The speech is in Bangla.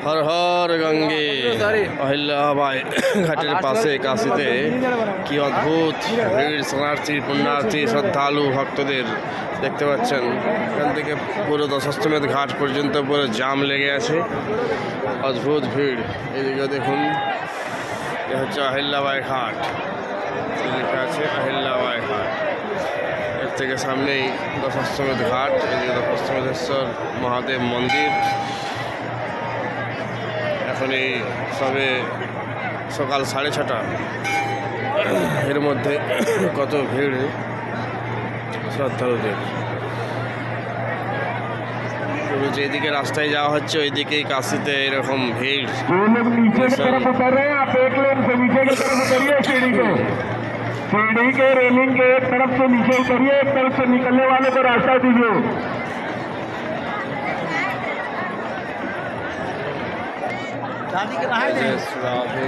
হর হর গঙ্গে। অহিল্যাবাই ঘাটের পাশে কাশিতে কি অদ্ভুত ভিড়, শরণার্থী পুণ্যার্থী শ্রদ্ধালু ভক্তদের দেখতে পাচ্ছেন। এখান থেকে পুরো দশাশ্বমেধ ঘাট পর্যন্ত পুরো জাম লেগে আছে, অদ্ভুত ভিড়। এদিকে দেখুন, এ হচ্ছে অহিল্যাবাই ঘাট, লেখা আছে অহিল্যাবাই ঘাট। এর থেকে সামনেই দশাশ্বমেধ ঘাট, এদিকে দশাশ্বমেধেশ্বর মহাদেব মন্দির। এখন এই সবে সকাল 6:30, এর মধ্যে কত ভিড় শ্রদ্ধালুদের। পুরো যেদিকে রাস্তায় যাওয়া হচ্ছে ওই দিকেই কাশিতে এরকম ভিড়। सीढ़ी के रेलिंग के एक तरफ से नीचे उतरिए, एक तरफ से निकलने वाले को रास्ता दीजिए। राधे